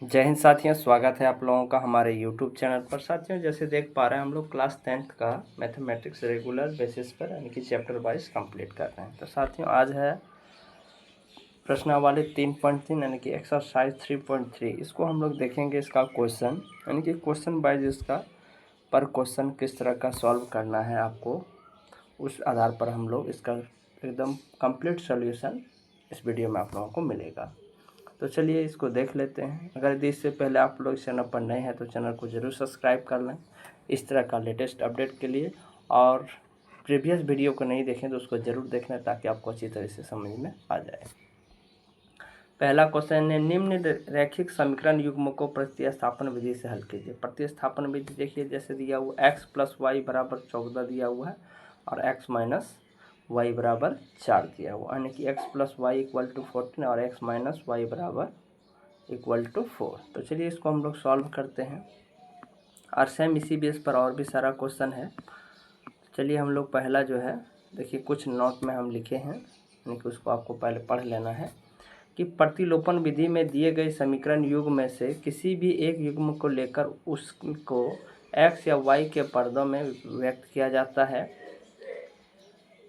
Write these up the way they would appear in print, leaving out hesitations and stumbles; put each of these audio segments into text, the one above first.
जय हिंद साथियों, स्वागत है आप लोगों का हमारे YouTube चैनल पर। साथियों, जैसे देख पा रहे हैं हम लोग क्लास 10th का मैथमेटिक्स रेगुलर बेसिस पर यानी कि चैप्टर वाइज कंप्लीट कर रहे हैं। तो साथियों, आज है प्रश्नावली 3.3 यानी कि एक्सरसाइज 3.3। इसको हम लोग देखेंगे, इसका क्वेश्चन यानी कि क्वेश्चन वाइज इसका पर क्वेश्चन किस तरह का सॉल्व करना है आपको, उस आधार पर हम लोग इसका एकदम कंप्लीट सोल्यूशन इस वीडियो में आप लोगों को मिलेगा। तो चलिए इसको देख लेते हैं। अगर यदि इससे पहले आप लोग इस चैनल पर नए हैं तो चैनल को ज़रूर सब्सक्राइब कर लें इस तरह का लेटेस्ट अपडेट के लिए, और प्रीवियस वीडियो को नहीं देखें तो उसको ज़रूर देख लें ताकि आपको अच्छी तरह से समझ में आ जाए। पहला क्वेश्चन है, निम्न रैखिक समीकरण युग्म को प्रतिस्थापन विधि से हल कीजिए। प्रतिस्थापन विधि देखिए, जैसे दिया हुआ x + y = 14 दिया हुआ है और x - y = 4 दिया हुआ, यानी कि x + y = 14 और x - y = 4। तो चलिए इसको हम लोग सॉल्व करते हैं और सेम इसी बेस पर और भी सारा क्वेश्चन है। चलिए हम लोग पहला जो है देखिए, कुछ नोट में हम लिखे हैं, यानी कि उसको आपको पहले पढ़ लेना है कि प्रतिलोपन विधि में दिए गए समीकरण युग्म में से किसी भी एक युग्म को लेकर उसको x या y के पदों में व्यक्त किया जाता है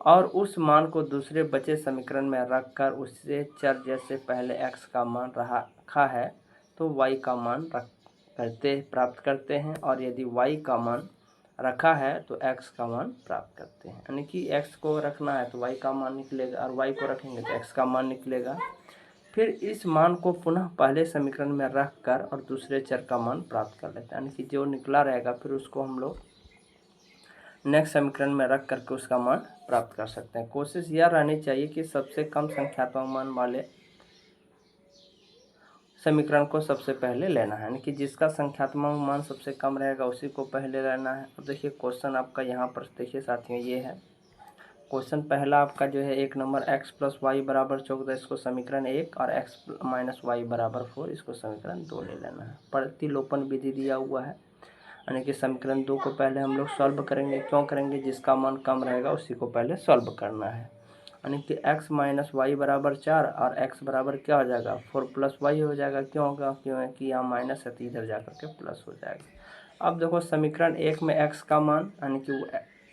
और उस मान को दूसरे बचे समीकरण में रखकर उससे चर जैसे पहले x का मान रखा है तो y का मान प्राप्त करते हैं, और यदि y का मान रखा है तो x का मान प्राप्त करते हैं। यानी कि x को रखना है तो y का मान निकलेगा और y को रखेंगे तो x का मान निकलेगा। फिर इस मान को पुनः पहले समीकरण में रख कर और दूसरे चर का मान प्राप्त कर लेते हैं, यानी कि जो निकला रहेगा फिर उसको हम लोग नेक्स्ट समीकरण में रख करके उसका मान प्राप्त कर सकते हैं। कोशिश यह रहनी चाहिए कि सबसे कम संख्यात्मक मान वाले समीकरण को सबसे पहले लेना है, यानी कि जिसका संख्यात्मक मान सबसे कम रहेगा उसी को पहले लेना है। अब देखिए क्वेश्चन आपका यहाँ पर देखिए साथियों, ये है क्वेश्चन पहला आपका जो है 1 नंबर x + y = 14, इसको समीकरण 1 और x - y = 4, इसको समीकरण 2 ले लेना है। प्रतिलोपन विधि दिया हुआ है, यानी कि समीकरण 2 को पहले हम लोग सॉल्व करेंगे। क्यों करेंगे? जिसका मान कम रहेगा उसी को पहले सॉल्व करना है, यानी कि x - y = 4 और x बराबर क्या हो जाएगा 4 + y हो जाएगा। क्यों होगा? क्योंकि यहाँ माइनस है तो इधर जा करके प्लस हो जाएगा। अब देखो समीकरण 1 में x का मान यानी कि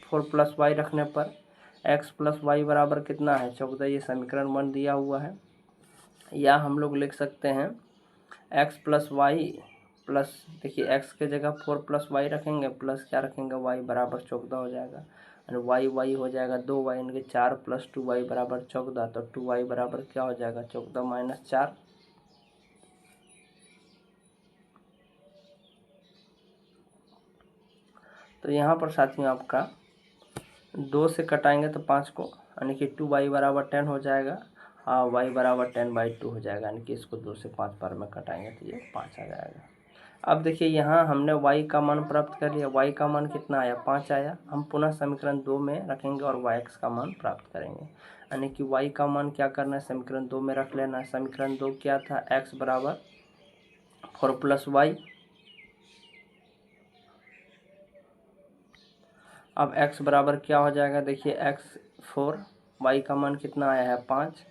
4 + y रखने पर x + y बराबर कितना है 14, ये समीकरण 1 दिया हुआ है। या हम लोग लिख सकते हैं x + y प्लस, देखिए x के जगह 4 + y रखेंगे प्लस क्या रखेंगे y = 14 हो जाएगा, y हो जाएगा 2y, यानी कि 4 + 2y = 14। तो 2y बराबर क्या हो जाएगा 14 - 4। तो यहाँ पर साथियों आपका 2 से कटाएंगे तो 5 को, यानी कि 2y = 10 हो जाएगा और y = 10/2 हो जाएगा, यानी कि इसको 2 से 5 बार में कटाएंगे तो ये 5 आ जाएगा। अब देखिए यहाँ हमने y का मान प्राप्त कर लिया, y का मान कितना आया 5 आया। हम पुनः समीकरण 2 में रखेंगे और yx का मान प्राप्त करेंगे, यानी कि y का मान क्या करना है समीकरण 2 में रख लेना है। समीकरण 2 क्या था, x = 4 + y। अब x बराबर क्या हो जाएगा, देखिए x 4, y का मान कितना आया है 5,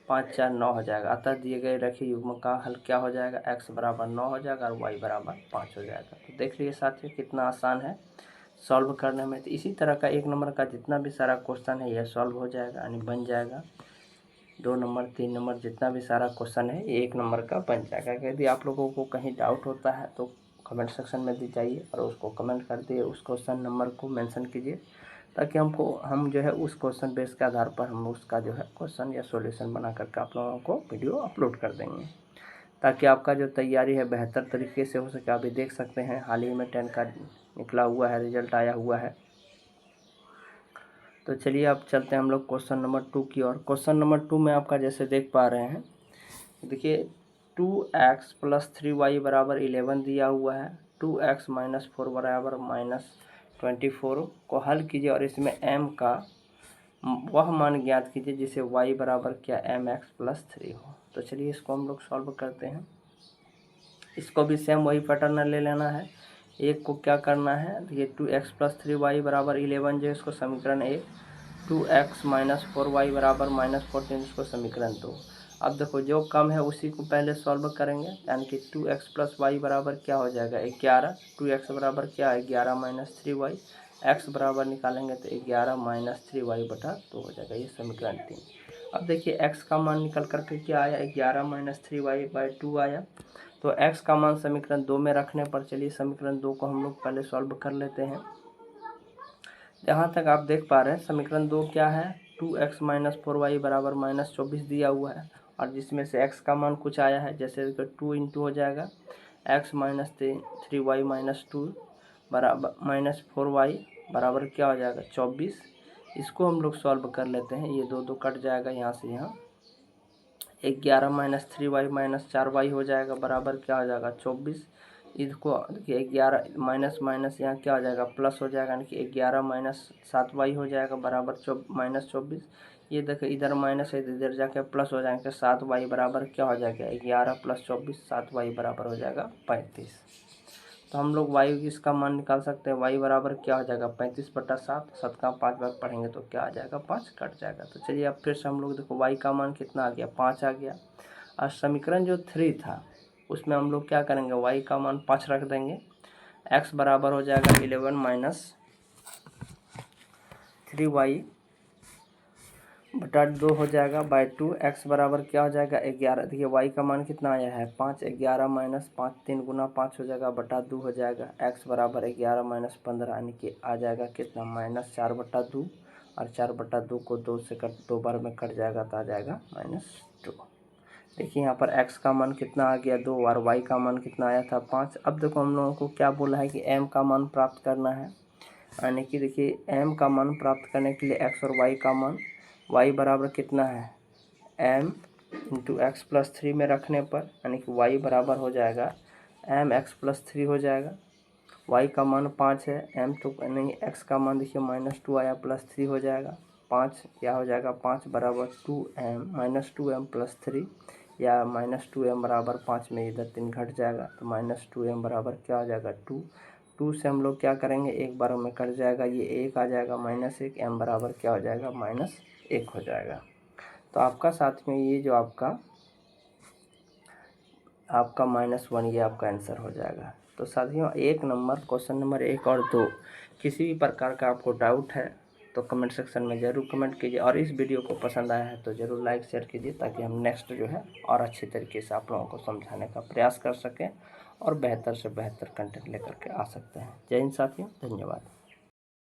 5 4 9 हो जाएगा। अतः दिए गए रैखिक युग्म का हल क्या हो जाएगा, x = 9 हो जाएगा और y = 5 हो जाएगा। तो देख लीजिए साथियों कितना आसान है सॉल्व करने में। तो इसी तरह का 1 नंबर का जितना भी सारा क्वेश्चन है यह सॉल्व हो जाएगा, यानी बन जाएगा। 2 नंबर 3 नंबर जितना भी सारा क्वेश्चन है ये 1 नंबर का बन जाएगा। यदि आप लोगों को कहीं डाउट होता है तो कमेंट सेक्शन में दी जाइए और उसको कमेंट कर दिए, उस क्वेश्चन नंबर को मेंशन कीजिए ताकि हम जो है उस क्वेश्चन बेस के आधार पर हम उसका जो है क्वेश्चन या सॉल्यूशन बना करके आप लोगों को वीडियो अपलोड कर देंगे, ताकि आपका जो तैयारी है बेहतर तरीके से हो सके। अभी देख सकते हैं हाल ही में 10 का निकला हुआ है, रिजल्ट आया हुआ है। तो चलिए अब चलते हैं हम लोग क्वेश्चन नंबर 2 की ओर। क्वेश्चन नंबर 2 में आपका जैसे देख पा रहे हैं, देखिए 2x + 3y = 11 दिया हुआ है। 2x - 4 = -24 को हल कीजिए और इसमें m का वह मान ज्ञात कीजिए जिसे y बराबर क्या mx + 3 हो। तो चलिए इसको हम लोग सॉल्व करते हैं। इसको भी सेम वही पैटर्न ले लेना है। एक को क्या करना है, देखिए 2x + 3y = 11 जो इसको समीकरण 1, 2x - 4y = -14 इसको समीकरण 2। अब देखो जो कम है उसी को पहले सॉल्व करेंगे, यानी कि 2x प्लस वाई बराबर क्या हो जाएगा 11। 2x बराबर क्या है 11 माइनस 3y। x बराबर निकालेंगे तो 11 माइनस 3y बटा 2 हो जाएगा। ये समीकरण 3। अब देखिए x का मान निकल करके क्या आया 11 माइनस 3y बाई 2 आया। तो x का मान समीकरण 2 में रखने पर चलिए समीकरण 2 को हम लोग पहले सॉल्व कर लेते हैं। यहाँ तक आप देख पा रहे हैं समीकरण 2 क्या है 2x माइनस 4y बराबर माइनस 24 दिया हुआ है, और जिसमें से x का मान कुछ आया है, जैसे 2 इंटू हो जाएगा x माइनस 3y माइनस 2 बराबर माइनस 4y बराबर क्या हो जाएगा 24। इसको हम लोग सॉल्व कर लेते हैं, ये दो दो कट जाएगा यहाँ से यहाँ। 11 माइनस 3y माइनस 4y हो जाएगा बराबर क्या हो जाएगा 24। इसको देखिए 11 माइनस माइनस यहाँ क्या हो जाएगा प्लस हो जाएगा, यानी कि 11 माइनस 7y हो जाएगा बराबर माइनस 24। ये देखिए इधर माइनस है इधर जाके प्लस हो जाएंगे 7y बराबर क्या हो जाएगा 11 प्लस 24 7y बराबर हो जाएगा 35। तो हम लोग y इसका मान निकाल सकते हैं, y बराबर क्या हो जाएगा 35 बटा 7। 7 का 5 बार पढ़ेंगे तो क्या आ जाएगा 5 कट जाएगा। तो चलिए अब फिर से हम लोग देखो y का मान कितना आ गया 5 आ गया। और समीकरण जो 3 था उसमें हम लोग क्या करेंगे y का मान 5 रख देंगे। x बराबर हो जाएगा 11 माइनस 3y बटा 2 हो जाएगा बाई 2। x बराबर क्या हो जाएगा 11। देखिए y का मान कितना आया है 5। 11 माइनस 5 3 गुना 5 हो जाएगा बटा 2 हो जाएगा। x बराबर 11 माइनस 15 यानी कि आ जाएगा कितना माइनस 4 बटा 2, और 4 बटा 2 को 2 से कट 2 बार में कट जाएगा तो आ जाएगा -2। देखिए यहाँ पर x का मान कितना आ गया 2 और y का मान कितना आया था 5। अब देखो हम लोगों को क्या बोला है कि m का मान प्राप्त करना है, यानी कि देखिए m का मान प्राप्त करने के लिए x और y का मान y बराबर कितना है m इंटू एक्स प्लस 3 में रखने पर, यानी कि y बराबर हो जाएगा m x प्लस 3 हो जाएगा। y का मान 5 है, m तो नहीं x का मान देखिए -2 आया प्लस 3 हो जाएगा। 5 क्या हो जाएगा 5 बराबर 2m माइनस 2m प्लस 3, या -2m बराबर 5 में इधर 3 घट जाएगा तो -2m बराबर क्या हो जाएगा 2। 2 से हम लोग क्या करेंगे एक बार में कट जाएगा, ये 1 आ जाएगा -1, m बराबर क्या हो जाएगा -1 हो जाएगा। तो आपका साथ में ये जो आपका -1 ये आपका आंसर हो जाएगा। तो साथियों 1 नंबर क्वेश्चन नंबर 1 और 2 किसी भी प्रकार का आपको डाउट है तो कमेंट सेक्शन में ज़रूर कमेंट कीजिए, और इस वीडियो को पसंद आया है तो ज़रूर लाइक शेयर कीजिए, ताकि हम नेक्स्ट जो है और अच्छी तरीके से आप लोगों को समझाने का प्रयास कर सकें और बेहतर से बेहतर कंटेंट लेकर के आ सकते हैं। जय हिंद साथियों, धन्यवाद।